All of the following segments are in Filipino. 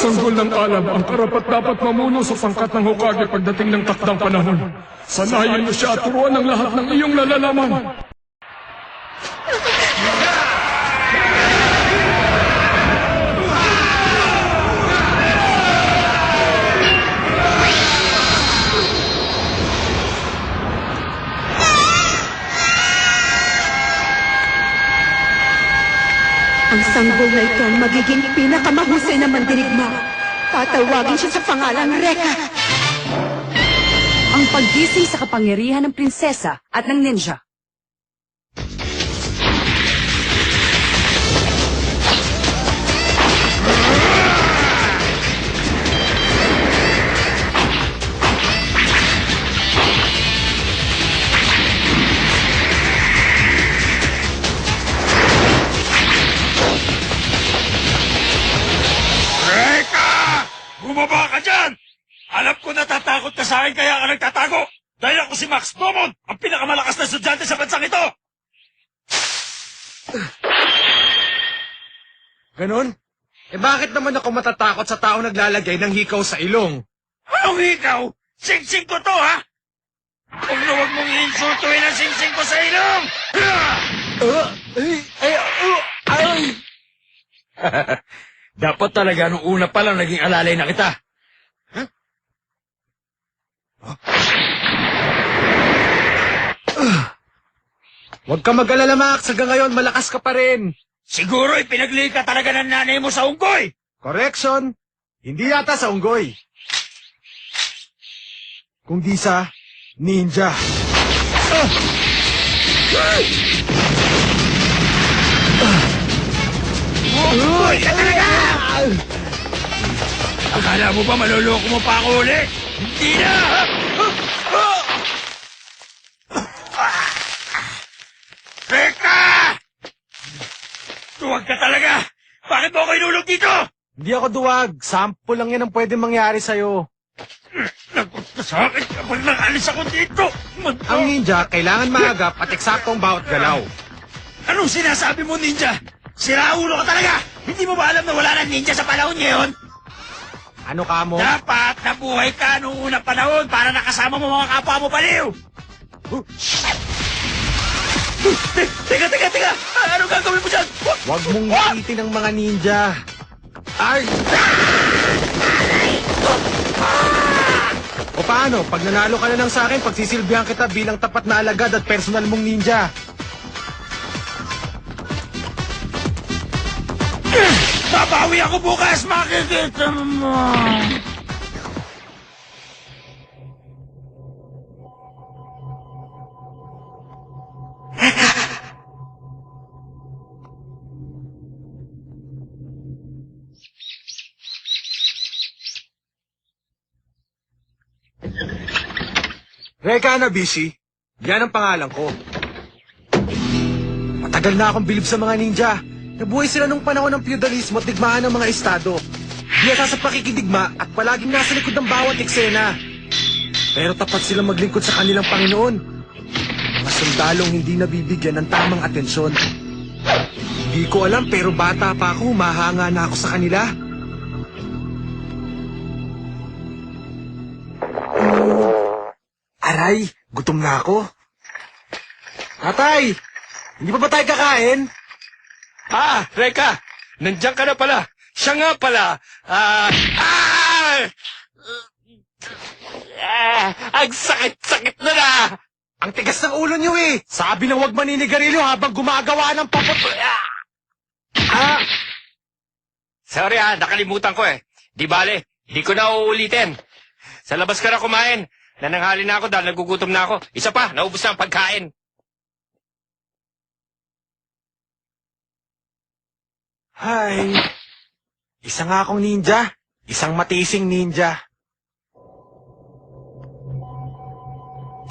sanggol ng alam ang karapat-dapat mamuno sa pangkat ng Hokage pagdating ng takdang panahon. Sanayin mo siya at turuan ang lahat ng iyong nalalaman. Ang sanggol na ito ang magiging pinakamahusay na mandirigma. Tatawagin siya sa pangalang Rekka. Ang paggising sa kapangyarihan ng prinsesa at ng ninja. Bumaba ka dyan! Alam ko natatakot ka sa akin kaya ka nagtatago! Dahil ako si Max Beaumont, ang pinakamalakas na estudyante sa bansang ito! Ganon? Bakit naman ako matatakot sa tao naglalagay ng hikaw sa ilong? Anong ikaw? Singsing ko to, ha? Huwag na huwag mong insultuin ang singsing ko sa ilong! Dapat talaga nung una pa lang naging alalay na kita. Huwag ka mag-alala, Max. Hanggang ngayon, malakas ka pa rin. Siguro ipinaglihi ka talaga ng nanay mo sa unggoy! Correction. Hindi yata sa unggoy. Kundi sa ninja. Unggoy ka talaga! Akala mo ba maluloko mo pa ako ulit? Hindi na! Teka! Tuwag ka talaga! Bakit mo ako inulog dito? Hindi ako duwag. Sample lang yan ang pwede mangyari sa'yo. Nagot ka sa akin kapag nakalis ako dito! Ang ninja, kailangan maagap at eksaktong bawat galaw. Anong sinasabi mo, ninja? Siraulo ka talaga! Hindi mo ba alam na wala ng ninja sa panahon ngayon? Ano ka mo? Dapat nabuhay ka noong unang panahon para nakasama mo mga kapwa mo baliw! Teka! Ano gagawin mo dyan? Huwag mong iitin ang mga ninja. Ay! O paano? Pag nanalo ka na lang sa akin, pagsisilbihan kita bilang tapat na alagad at personal mong ninja. Babawi ako bukas! Makikita mo! Reka Hanabishi, yan ang pangalan ko. Matagal na akong bilib sa mga ninja. Nabuhay sila nung panahon ng feudalismo at digmaan ng mga estado. Biyasa sa pakikidigma at palaging nasa likod ng bawat eksena. Pero tapat silang maglingkod sa kanilang Panginoon. Mga sundalong hindi nabibigyan ng tamang atensyon. Hindi ko alam pero bata pa ako, mahanga na ako sa kanila. Aray, gutom na ako. Tatay, hindi pa ba tayo kakain? Reka! Nandiyan ka na pala! Siya nga pala! Ang sakit-sakit na! Ang tigas ng ulo niyo eh! Sabi na huwag maninigarilyo habang gumagawa ng papot... Sorry nakalimutan ko eh. Di bale, di ko na uulitin. Sa labas ka na kumain. Nananghali na ako dahil nagugutom na ako. Isa pa, naubos na ang pagkain. Hay, isa nga akong ninja. Isang matising ninja.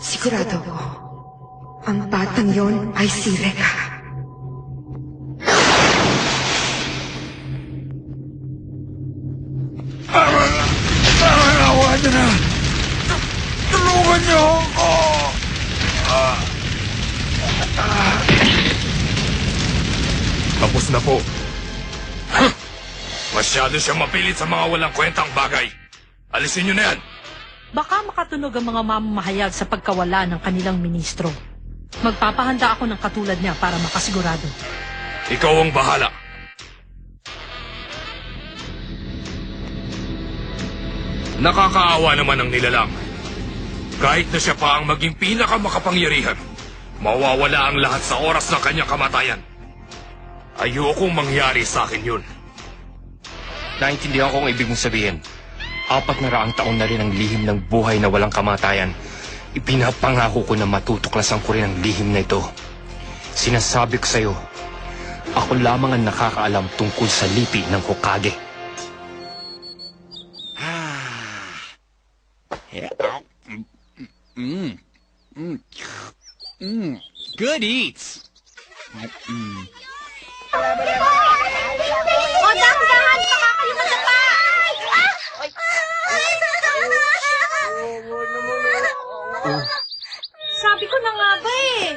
Sigurado ko, ang batang yon ay si Rekka. Awa niyo na! Tulungan niyo ako! Tapos na po. Masyado siya mapilit sa mga walang kwentang bagay. Alisin niyo na yan. Baka makatunog ang mga mamamahayag sa pagkawala ng kanilang ministro. Magpapahanda ako ng katulad niya para makasigurado. Ikaw ang bahala. Nakakaawa naman ang nilalang. Kahit na siya pa ang maging pinakamakapangyarihan, mawawala ang lahat sa oras ng kanyang kamatayan. Ayokong mangyari sa akin yun. Naintindihan ko ang ibig mong sabihin. 400 taon na rin ang lihim ng buhay na walang kamatayan. Ipinapangako ko na matutuklasan ko rin ang lihim na ito. Sinasabi ko sa'yo, ako lamang ang nakakaalam tungkol sa lipi ng Hokage. Good eats. O, dahan-dahan! Baka kayo madapa! Sabi ko na nga ba eh.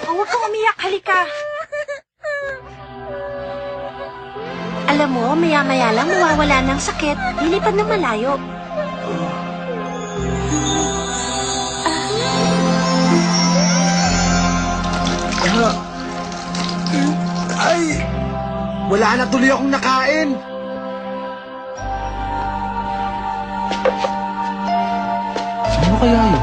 Huwag kang umiyak, halika. Alam mo, maya-maya lang mawawala ng sakit. Lilipad na malayo. Ay! Wala na tuloy akong nakain! Sino kaya yun?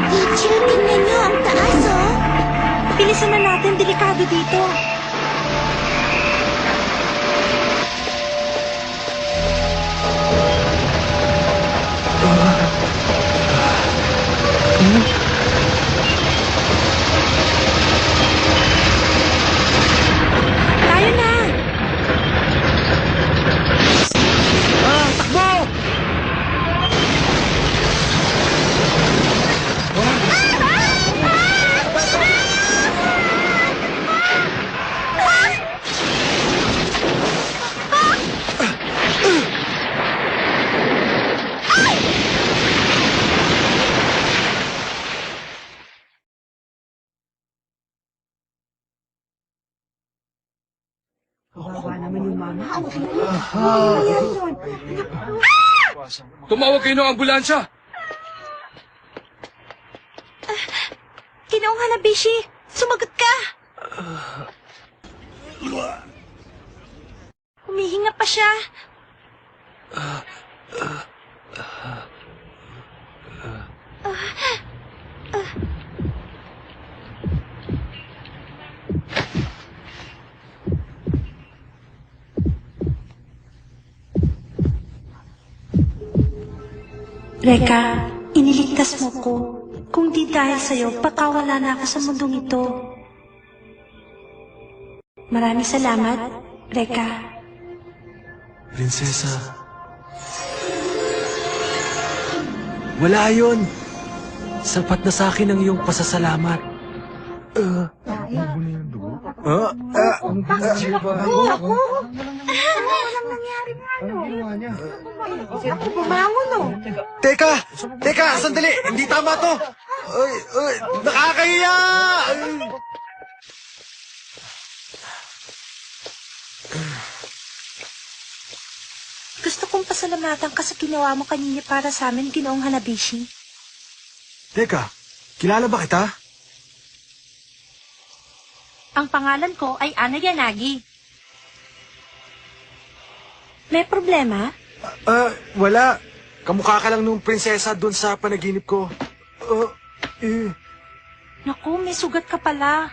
Teacher, tingnan niyo ang taas, oh. Bilisan na natin, delikado dito. Tayo na! Takbo! Tumawag kayo ng ambulansya. Ginoong Hanabishi, sumagot ka! Humihinga pa siya. Reka, iniligtas mo ko. Kung di dahil sa'yo, pakawala na ako sa mundong ito. Maraming salamat, Reka. Prinsesa. Wala yun. Sapat na sa akin ang iyong pasasalamat. Teka, sandali. Hindi tama to. Ay, nakakahiya! Gusto kong pasalamatan ka sa ginawa mo kanina para sa amin, Ginoong Hanabishi. Teka, kilala ba kita? Ang pangalan ko ay Ana Yanagi. May problema? Wala. Kamukha ka lang nung prinsesa doon sa panaginip ko. Naku, may sugat ka pala.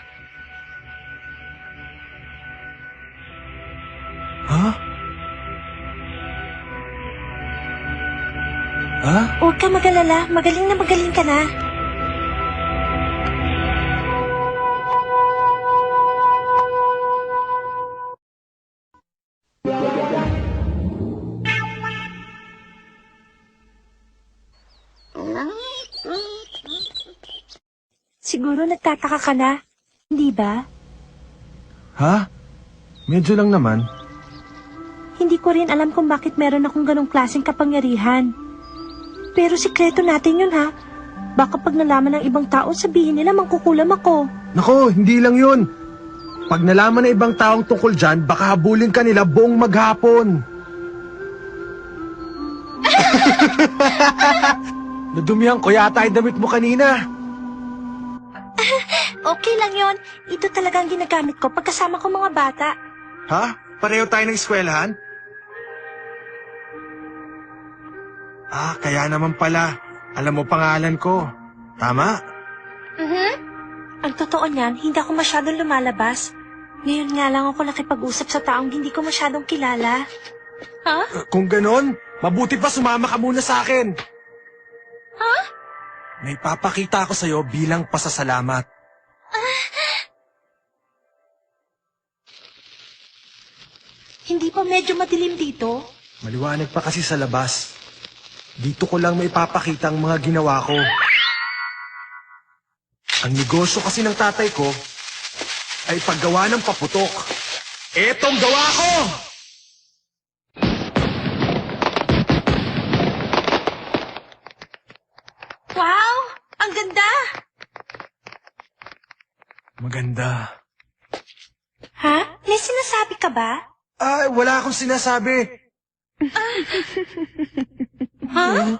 Ha? Ha? Huwag ka mag-alala, magaling ka na. Siguro nagtataka ka na, hindi ba? Ha? Medyo lang naman. Hindi ko rin alam kung bakit meron akong ganong klaseng kapangyarihan. Pero sikreto natin yun, ha? Baka pag nalaman ng ibang tao, sabihin nila mangkukulam ako. Nako, hindi lang yun. Pag nalaman ng ibang taong tungkol dyan, baka habulin ka nila buong maghapon. Nadumihan ko yata yung damit mo kanina. Okay lang yon. Ito talagang ginagamit ko pagkasama ko mga bata. Ha? Pareho tayo ng eskwelahan? Kaya naman pala. Alam mo pangalan ko. Tama? Ang totoo niyan, hindi ako masyadong lumalabas. Ngayon nga lang ako nakipag-usap sa taong hindi ko masyadong kilala. Kung ganon, mabuti pa sumama ka muna sa akin. Ha? May papakita ako sa'yo bilang pasasalamat. Hindi pa medyo madilim dito? Maliwanag pa kasi sa labas. Dito ko lang may papakita ang mga ginawa ko. Ang negosyo kasi ng tatay ko ay paggawa ng paputok. Etong gawa ko! Wow! Ang ganda! Maganda. Ha? May sinasabi ka ba? Ay, wala akong sinasabi. Ha?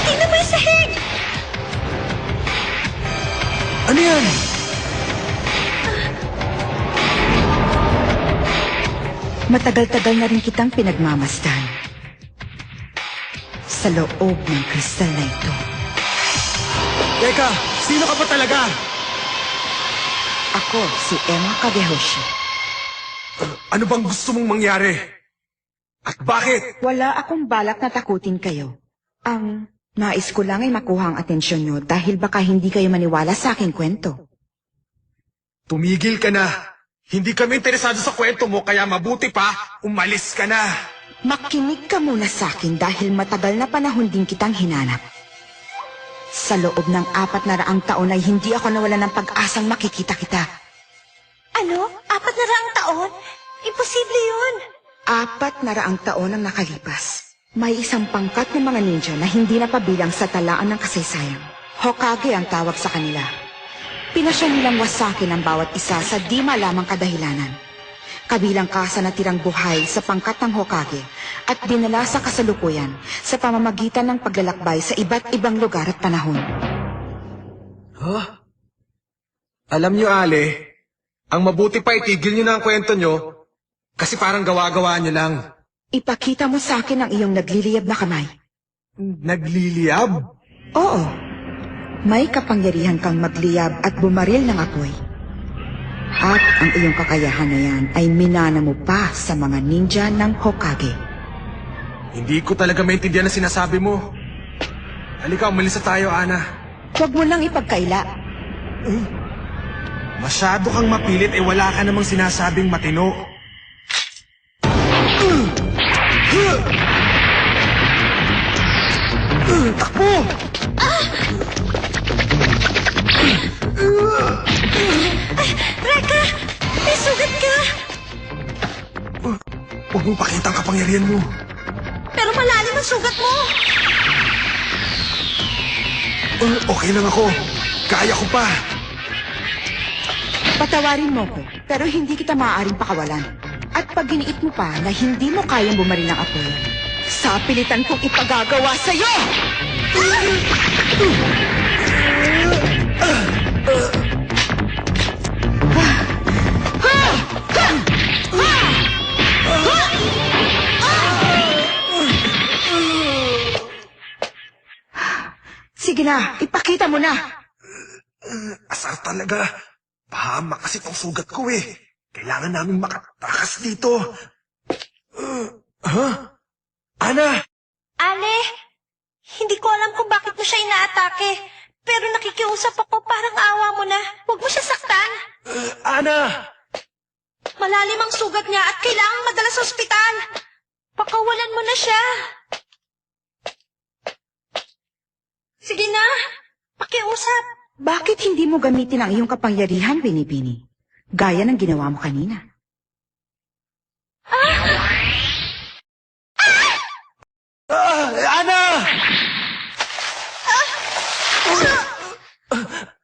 Tingnan mo yung sahig! Ano yan? Matagal-tagal na rin kitang pinagmamasdan. Sa loob ng kristal na ito. Teka, sino ka ba talaga? Ako si Emma Kagehoshi. Ano bang gusto mong mangyari? At bakit? Wala akong balak na takutin kayo. Ang nais ko lang ay makuha ang atensyon nyo dahil baka hindi kayo maniwala sa aking kwento. Tumigil ka na. Hindi kami interesado sa kwento mo kaya mabuti pa, umalis ka na. Makinig ka muna sa akin dahil matagal na panahon din kitang hinanap. Sa loob ng 400 taon ay hindi ako nawalan ng pag-asang makikita kita. Ano? 400 taon? Imposible yun! 400 taon ang nakalipas. May isang pangkat ng mga ninja na hindi napabilang sa talaan ng kasaysayan. Hokage ang tawag sa kanila. Pinasya nilang wasakin ang bawat isa sa di malamang kadahilanan. Kabilang ka sa natirang buhay sa pangkat ng Hokage at dinala sa kasalukuyan sa pamamagitan ng paglalakbay sa iba't ibang lugar at panahon. Huh? Alam nyo, Ale, ang mabuti pa itigil nyo na ang kwento nyo kasi parang gawa-gawa nyo lang. Ipakita mo sa akin ang iyong nagliliyab na kamay. Nagliliyab? Oo. May kapangyarihan kang magliyab at bumaril ng apoy. At ang iyong kakayahan na yan ay minana mo pa sa mga ninja ng Hokage. Hindi ko talaga maintindihan ang sinasabi mo. Halika, umalis na tayo, Ana. Huwag mo nang ipagkaila. Masyado kang mapilit wala ka namang sinasabing matino. Takbo! Reka! May sugat ka! Huwag mong pakita ang kapangyarihan mo. Pero malalim ang sugat mo! Okay lang ako. Kaya ko pa. Patawarin mo ko, pero hindi kita maaaring pakawalan. At pag giniit mo pa na hindi mo kayang bumaril ng apoy, sa pilitan kong ipagagawa sa'yo! Sige na, ipakita mo na! Asar talaga. Pahama kasi itong sugat ko eh. Kailangan namin makatakas dito. Ana! Ale, hindi ko alam kung bakit mo siya inaatake. Pero nakikiusap ako, parang awa mo na. Huwag mo siya saktan. Ana! Malalim ang sugat niya at kailangang madala sa ospital. Pakawalan mo na siya. Sige na, pakiusap. Bakit hindi mo gamitin ang iyong kapangyarihan, Binibini? Gaya ng ginawa mo kanina. Ana!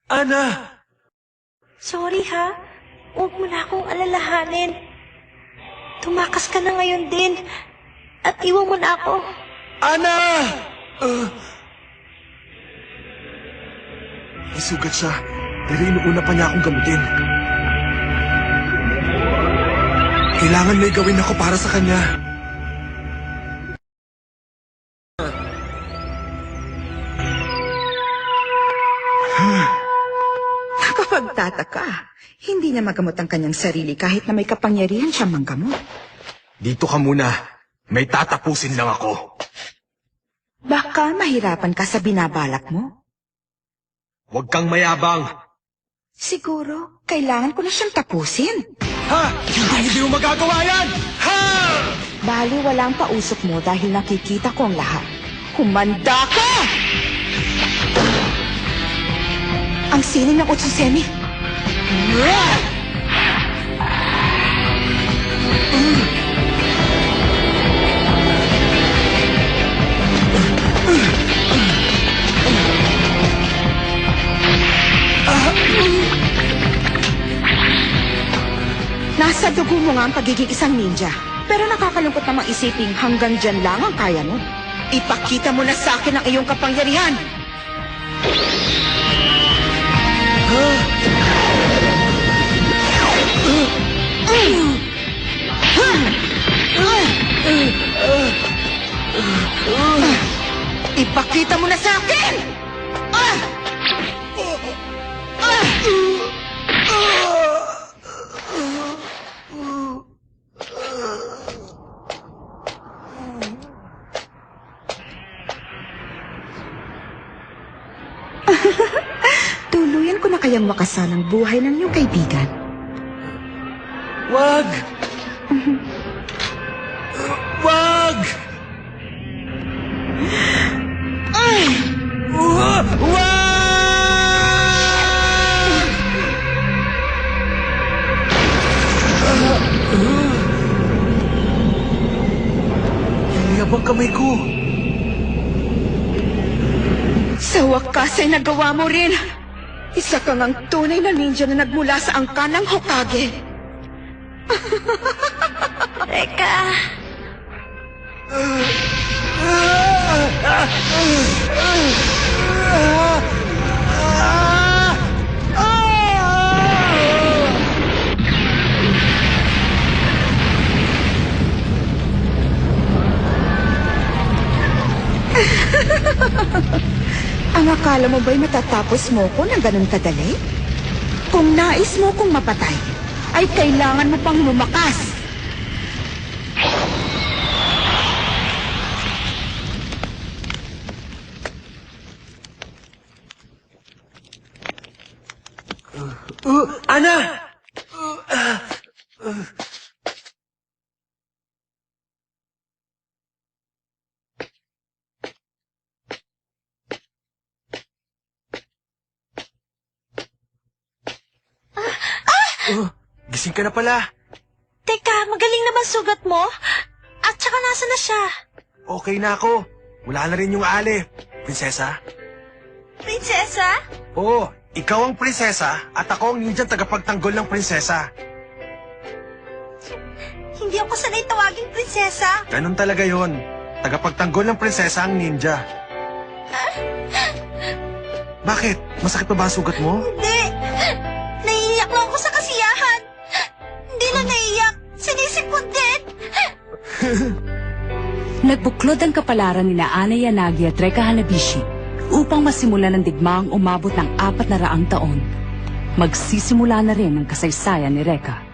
Ana! Sorry ha, huwag mo na akong alalahanin. Tumakas ka na ngayon din. At iwan mo na ako. Ana! May sugat siya, pero inuuna pa niya akong gamutin. Kailangan may gawin ako para sa kanya. Nakapagtataka. Hindi niya magamot ang kanyang sarili kahit na may kapangyarihan siyang manggamot. Dito ka muna. May tatapusin lang ako. Baka mahirapan ka sa binabalak mo. Huwag kang mayabang. Siguro, kailangan ko na siyang tapusin. Ha! Hindi mo magagawa yan! Ha! Bali, walang pausok mo dahil nakikita ko ang lahat. Humanda ka! Ang sining ng Utsusemi. Nasa dugo mo nga ang pagiging isang ninja. Pero nakakalungkot namang isiping hanggang dyan lang ang kaya mo. Ipakita mo na sa akin ang iyong kapangyarihan. Ipakita mo na sa akin! Tuluyan ko na kayang wakasan ang buhay ng iyong kaibigan. Wag! Wag! Wag! Yabang kamay ko. Sa wakas ay nagawa mo rin. Isa kang ang tunay na ninja na nagmula sa angkan ng Hokage. Reka. Ang akala mo ba'y matatapos mo ko ng ganun kadali? Kung nais mo kong mapatay, ay kailangan mo pang lumakas. Ana! Gising ka na pala. Teka, magaling naman sugat mo? At saka nasa na siya? Okay na ako. Wala na rin yung ali. Prinsesa? Prinsesa? Oo, ikaw ang prinsesa at ako ang ninjang tagapagtanggol ng prinsesa. Hindi ako sanay tawaging prinsesa. Ganun talaga yon. Tagapagtanggol ng prinsesa ang ninja. Bakit? Masakit pa ba ang sugat mo? Hindi. Naiiyak lang ako sa kasiyahan. Hindi na naiiyak. Sinisipon din. Nagbuklod ang kapalaran ni Ana Yanagi at Reka Hanabishi upang masimulan ang digmaang umabot ng 400 taon. Magsisimula na rin ang kasaysayan ni Reka.